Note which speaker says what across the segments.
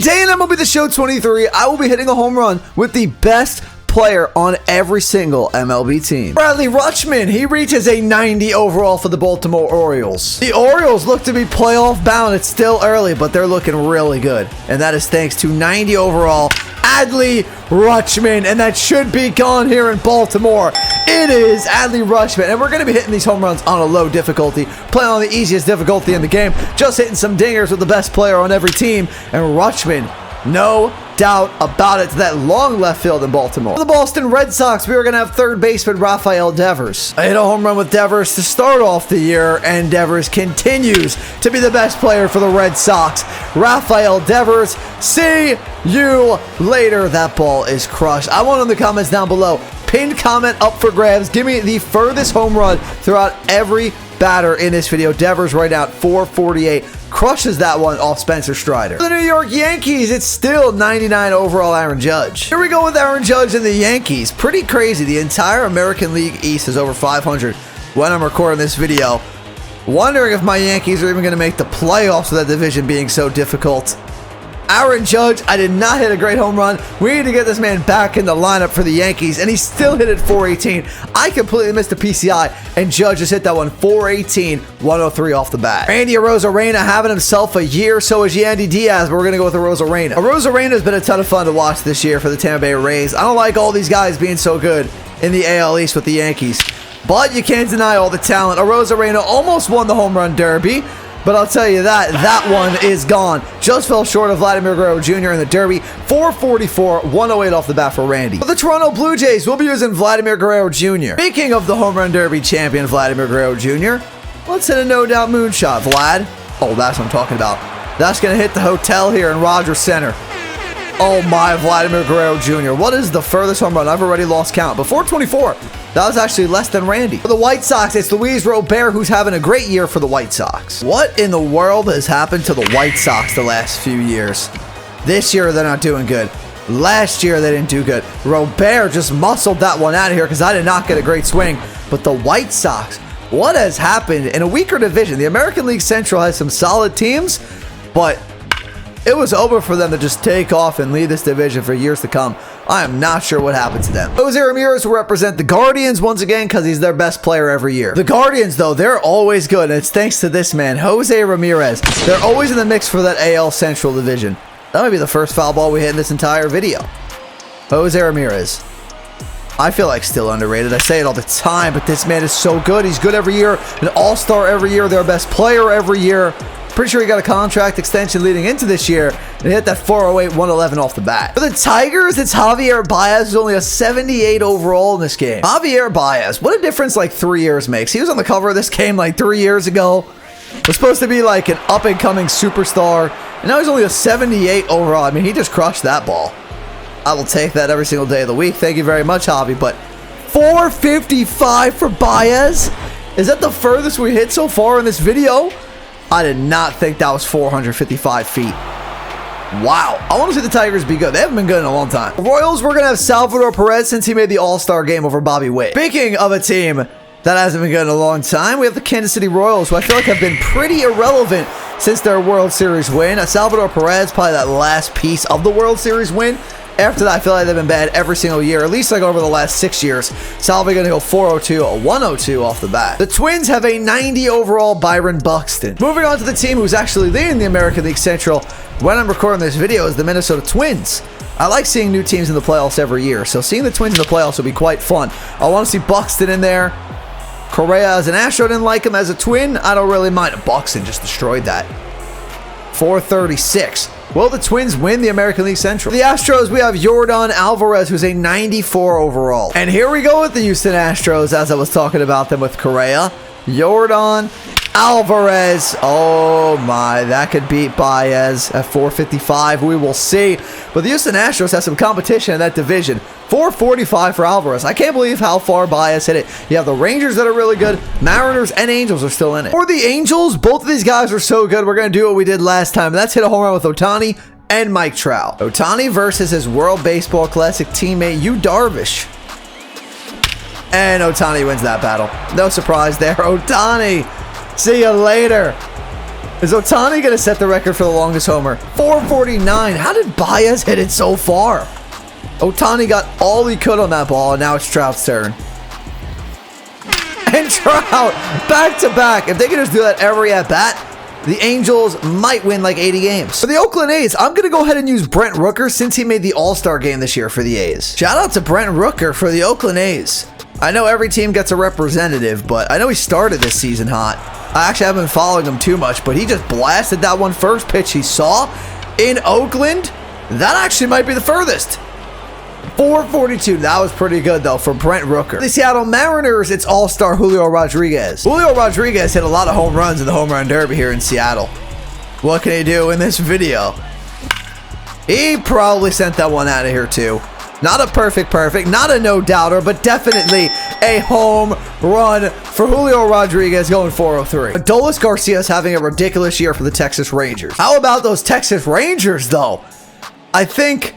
Speaker 1: Today in MLB The Show 23, I will be hitting a home run with the best player on every single MLB team. Bradley Rutschman, he reaches a 90 overall for the Baltimore Orioles. The Orioles look to be playoff bound. It's still early, but they're looking really good. And that is thanks to 90 overall Adley Rutschman, and that should be gone here in Baltimore. It is Adley Rutschman, and we're going to be hitting these home runs on a low difficulty, playing on the easiest difficulty in the game, just hitting some dingers with the best player on every team, and Rutschman, no doubt about it, to that long left field in Baltimore. For the Boston Red Sox, we are going to have third baseman Rafael Devers. I hit a home run with Devers to start off the year, and Devers continues to be the best player for the Red Sox. Rafael Devers, see you later. That ball is crushed. I want in the comments down below, pinned comment up for grabs. Give me the furthest home run throughout every batter in this video. Devers right out 448. Crushes that one off Spencer Strider. For the New York Yankees, it's still 99 overall Aaron Judge. Here we go with Aaron Judge and the Yankees. Pretty crazy. The entire American League East is over 500 when I'm recording this video. Wondering if my Yankees are even going to make the playoffs with that division being so difficult. Aaron Judge, I did not hit a great home run. We need to get this man back in the lineup for the Yankees, and he still hit it 418. I completely missed the PCI, and Judge just hit that one 418, 103 off the bat. Randy Arozarena having himself a year, so is Yandy Diaz, but we're going to go with Arozarena. Arozarena has been a ton of fun to watch this year for the Tampa Bay Rays. I don't like all these guys being so good in the AL East with the Yankees, but you can't deny all the talent. Arozarena almost won the home run derby, but I'll tell you that one is gone. Just fell short of Vladimir Guerrero Jr. in the Derby. 444, 108 off the bat for Randy. For the Toronto Blue Jays, we'll be using Vladimir Guerrero Jr. Speaking of the Home Run Derby champion, Vladimir Guerrero Jr., let's hit a no-doubt moonshot, Vlad. Oh, that's what I'm talking about. That's going to hit the hotel here in Rogers Center. Oh my, Vladimir Guerrero Jr. What is the furthest home run? I've already lost count. But 424. That was actually less than Randy. For the White Sox, it's Luis Robert, who's having a great year for the White Sox. What in the world has happened to the White Sox the last few years? This year, they're not doing good. Last year, they didn't do good. Robert just muscled that one out of here because I did not get a great swing. But the White Sox, what has happened in a weaker division? The American League Central has some solid teams, but it was over for them to just take off and lead this division for years to come. I am not sure what happened to them. Jose Ramirez will represent the Guardians once again because he's their best player every year. The Guardians, though, they're always good, and it's thanks to this man, Jose Ramirez. They're always in the mix for that AL Central division. That might be the first foul ball we hit in this entire video. Jose Ramirez. I feel like still underrated. I say it all the time, but this man is so good. He's good every year, an all-star every year, their best player every year. Pretty sure he got a contract extension leading into this year, and he hit that 408, 111 off the bat. For the Tigers, it's Javier Baez, who's only a 78 overall in this game. Javier Baez, what a difference like 3 years makes. He was on the cover of this game like 3 years ago. Was supposed to be like an up-and-coming superstar, and now he's only a 78 overall. I mean, he just crushed that ball. I will take that every single day of the week. Thank you very much, Javi. But 455 for Baez? Is that the furthest we hit so far in this video? I did not think that was 455 feet. Wow. I want to see the Tigers be good. They haven't been good in a long time. The Royals, we're going to have Salvador Perez since he made the All-Star game over Bobby Witt. Speaking of a team that hasn't been good in a long time, we have the Kansas City Royals, who I feel like have been pretty irrelevant since their World Series win. Salvador Perez, probably that last piece of the World Series win. After that, I feel like they've been bad every single year, at least like over the last 6 years. Salvi going to go 402, a 102 off the bat. The Twins have a 90 overall Byron Buxton. Moving on to the team who's actually leading the American League Central when I'm recording this video is the Minnesota Twins. I like seeing new teams in the playoffs every year, so seeing the Twins in the playoffs will be quite fun. I want to see Buxton in there. Correa as an Astro, didn't like him as a Twin. I don't really mind. Buxton just destroyed that. 436. Will the Twins win the American League Central? For the Astros, we have Yordan Alvarez, who's a 94 overall. And here we go with the Houston Astros, as I was talking about them with Correa. Yordan Alvarez. Oh my, that could beat Baez at 455. We will see. But the Houston Astros have some competition in that division. 445 for Alvarez. I can't believe how far Baez hit it. You have the Rangers that are really good. Mariners and Angels are still in it. For the Angels, both of these guys are so good. We're going to do what we did last time. And that's hit a home run with OHTANI and Mike Trout. OHTANI versus his World Baseball Classic teammate, Yu Darvish. And OHTANI wins that battle. No surprise there. OHTANI, see you later. Is Ohtani going to set the record for the longest homer? 449. How did Baez hit it so far? Ohtani got all he could on that ball, and now it's Trout's turn. And Trout, back to back. If they can just do that every at-bat, the Angels might win like 80 games. For the Oakland A's, I'm going to go ahead and use Brent Rooker since he made the All-Star game this year for the A's. Shout out to Brent Rooker for the Oakland A's. I know every team gets a representative, but I know he started this season hot. I actually haven't been following him too much, but he just blasted that one first pitch he saw in Oakland. That actually might be the furthest. 442. That was pretty good, though, for Brent Rooker. The Seattle Mariners, it's all-star Julio Rodriguez. Julio Rodriguez hit a lot of home runs in the home run derby here in Seattle. What can he do in this video? He probably sent that one out of here, too. Not a perfect, not a no-doubter, but definitely a home run for Julio Rodriguez going 403. Adolis Garcia is having a ridiculous year for the Texas Rangers. How about those Texas Rangers, though? I think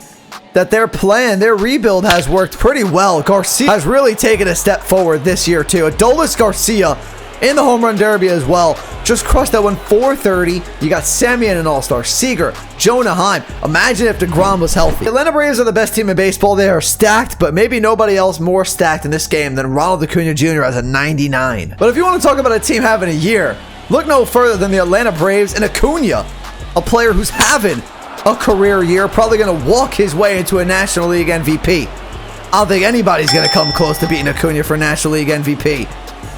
Speaker 1: that their plan, their rebuild has worked pretty well. Garcia has really taken a step forward this year, too. Adolis Garcia in the home run derby as well. Just crushed that one 430. You got Semien, an all-star, Seager, Jonah Heim. Imagine if DeGrom was healthy. The Atlanta Braves are the best team in baseball. They are stacked, but maybe nobody else more stacked in this game than Ronald Acuna Jr. as a 99. But if you want to talk about a team having a year, look no further than the Atlanta Braves and Acuna, a player who's having a career year, probably going to walk his way into a National League MVP. I don't think anybody's going to come close to beating Acuna for National League MVP.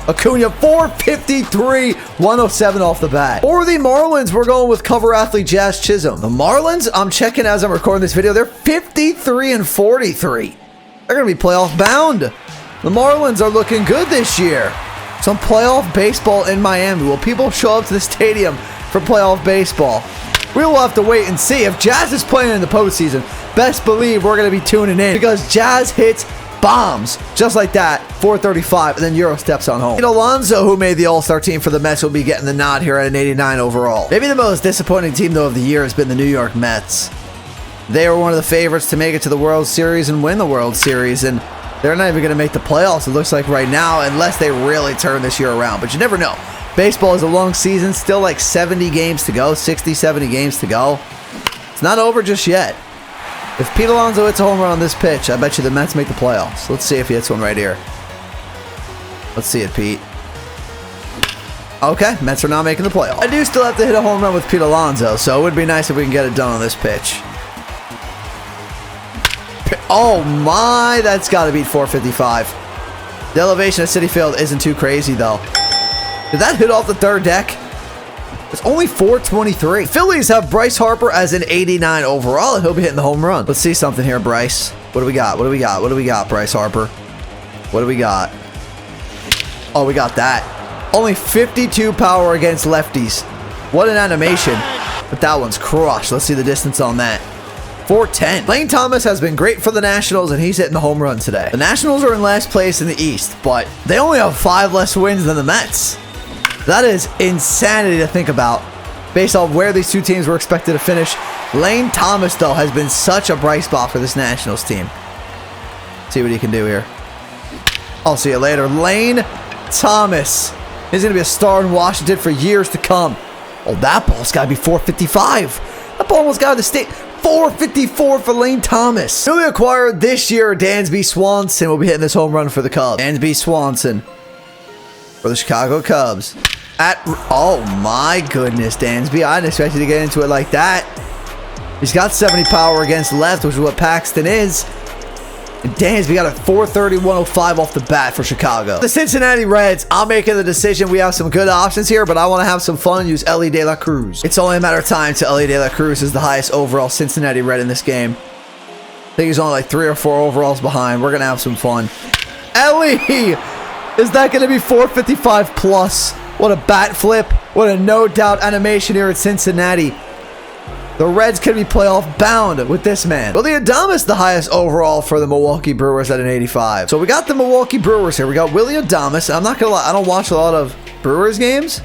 Speaker 1: Acuna, 453, 107 off the bat. For the Marlins, we're going with cover athlete Jazz Chisholm. The Marlins, I'm checking as I'm recording this video, they're 53 and 43. They're going to be playoff bound. The Marlins are looking good this year. Some playoff baseball in Miami. Will people show up to the stadium for playoff baseball? We will have to wait and see. If Jazz is playing in the postseason, best believe we're going to be tuning in because Jazz hits bombs just like that. 435, and then Euro steps on home. Alonso, who made the All-Star team for the Mets, will be getting the nod here at an 89 overall. Maybe the most disappointing team, though, of the year has been the New York Mets. They were one of the favorites to make it to the World Series and win the World Series, and they're not even going to make the playoffs, it looks like right now, unless they really turn this year around. But you never know. Baseball is a long season, still like 70 games to go, 60, 70 games to go. It's not over just yet. If Pete Alonso hits a home run on this pitch, I bet you the Mets make the playoffs. Let's see if he hits one right here. Let's see it, Pete. Okay, Mets are not making the playoffs. I do still have to hit a home run with Pete Alonso, so it would be nice if we can get it done on this pitch. Oh my, that's got to beat 455. The elevation of Citi Field isn't too crazy, though. Did that hit off the third deck? It's only 423. Phillies have Bryce Harper as an 89 overall, and he'll be hitting the home run. Let's see something here, Bryce. What do we got? What do we got? What do we got, Bryce Harper? What do we got? Oh, we got that. Only 52 power against lefties. What an animation. But that one's crushed. Let's see the distance on that. 410. Lane Thomas has been great for the Nationals, and he's hitting the home run today. The Nationals are in last place in the East, but they only have 5 less wins than the Mets. That is insanity to think about based on where these two teams were expected to finish. Lane Thomas, though, has been such a bright spot for this Nationals team. See what he can do here. I'll see you later. Lane Thomas is going to be a star in Washington for years to come. Oh, that ball's got to be 455. That ball almost got to the state. 454 for Lane Thomas. Newly acquired this year, Dansby Swanson will be hitting this home run for the Cubs. Dansby Swanson for the Chicago Cubs. Oh my goodness, Dansby. I didn't expect you to get into it like that. He's got 70 power against left, which is what Paxton is. And Dansby got a 430, 105 off the bat for Chicago. The Cincinnati Reds, I'm making the decision. We have some good options here, but I want to have some fun and use Elly De La Cruz. It's only a matter of time till Elly De La Cruz is the highest overall Cincinnati Red in this game. I think he's only like 3 or 4 overalls behind. We're going to have some fun. Elly! Is that going to be 455 plus? What a bat flip. What a no-doubt animation here at Cincinnati. The Reds could be playoff bound with this man. Willy Adames, the highest overall for the Milwaukee Brewers at an 85. So we got the Milwaukee Brewers here. We got Willy Adames. I'm not going to lie, I don't watch a lot of Brewers games.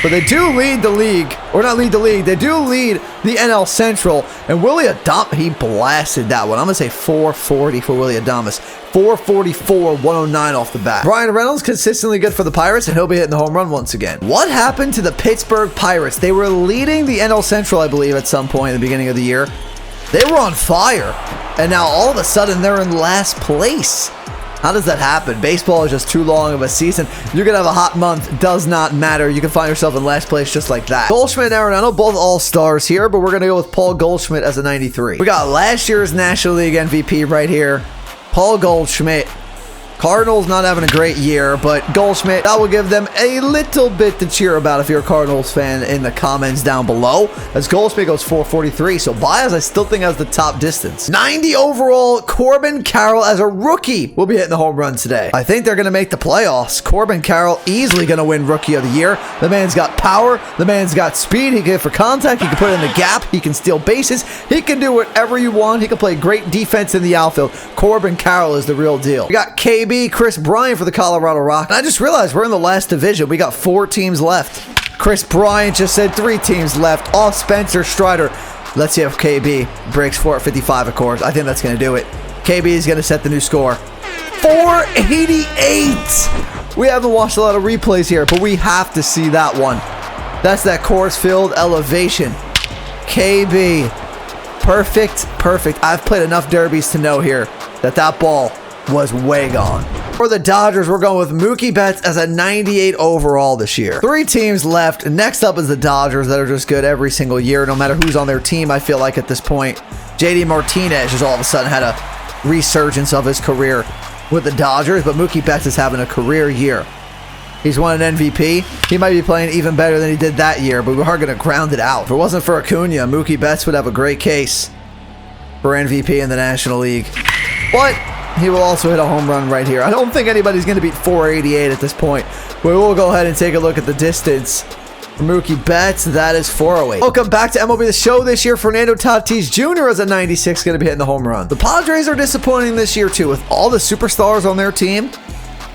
Speaker 1: But they do lead the league, or not lead the league, they do lead the NL Central. And Willy Adames, he blasted that one. I'm going to say 440 for Willy Adames. 444, 109 off the bat. Brian Reynolds, consistently good for the Pirates, and he'll be hitting the home run once again. What happened to the Pittsburgh Pirates? They were leading the NL Central, I believe, at some point in the beginning of the year. They were on fire, and now all of a sudden they're in last place. How does that happen? Baseball is just too long of a season. You're going to have a hot month. Does not matter. You can find yourself in last place just like that. Goldschmidt and Arenado, both all-stars here, but we're going to go with Paul Goldschmidt as a 93. We got last year's National League MVP right here. Paul Goldschmidt. Cardinals not having a great year, but Goldschmidt, that will give them a little bit to cheer about if you're a Cardinals fan in the comments down below. As Goldschmidt goes 443, so Baez I still think has the top distance. 90 overall, Corbin Carroll as a rookie will be hitting the home run today. I think they're going to make the playoffs. Corbin Carroll easily going to win Rookie of the Year. The man's got power. The man's got speed. He can hit for contact. He can put it in the gap. He can steal bases. He can do whatever you want. He can play great defense in the outfield. Corbin Carroll is the real deal. We got KB Chris Bryant for the Colorado Rockies. And I just realized we're in the last division. We got 4 teams left. Chris Bryant just said 3 teams left. Off Spencer Strider. Let's see if KB breaks 455, of course. I think that's going to do it. KB is going to set the new score. 488! We haven't watched a lot of replays here, but we have to see that one. That's that Coors Field elevation. KB. Perfect. I've played enough derbies to know here that that ball was way gone. For the Dodgers, we're going with Mookie Betts as a 98 overall this year. 3 teams left. Next up is the Dodgers that are just good every single year, no matter who's on their team, I feel like at this point. JD Martinez just all of a sudden had a resurgence of his career with the Dodgers, but Mookie Betts is having a career year. He's won an MVP. He might be playing even better than he did that year, but we are going to ground it out. If it wasn't for Acuna, Mookie Betts would have a great case for MVP in the National League. But he will also hit a home run right here. I don't think anybody's going to beat 488 at this point. We will go ahead and take a look at the distance. For Mookie Betts, that is 408. Welcome back to MLB The Show this year. Fernando Tatis Jr. as a 96 going to be hitting the home run. The Padres are disappointing this year too with all the superstars on their team.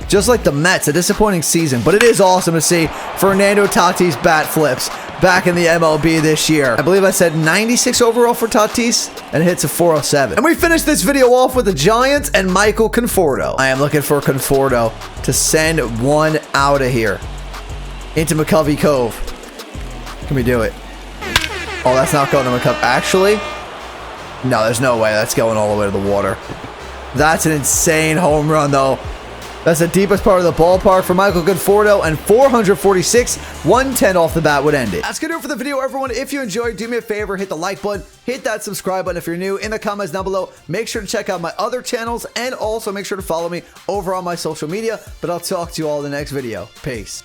Speaker 1: Just like the Mets, a disappointing season. But it is awesome to see Fernando Tatis bat flips back in the MLB this year. I believe I said 96 overall for Tatis and hits a 407. And we finished this video off with the Giants and Michael Conforto. I am looking for Conforto to send one out of here into McCovey Cove. Can we do it? Oh, that's not going to McCovey. Actually, no, there's no way that's going all the way to the water. That's an insane home run, though. That's the deepest part of the ballpark for Michael Conforto, and 446, 110 off the bat would end it. That's going to do it for the video, everyone. If you enjoyed, do me a favor, hit the like button, hit that subscribe button if you're new. In the comments down below, make sure to check out my other channels, and also make sure to follow me over on my social media. But I'll talk to you all in the next video. Peace.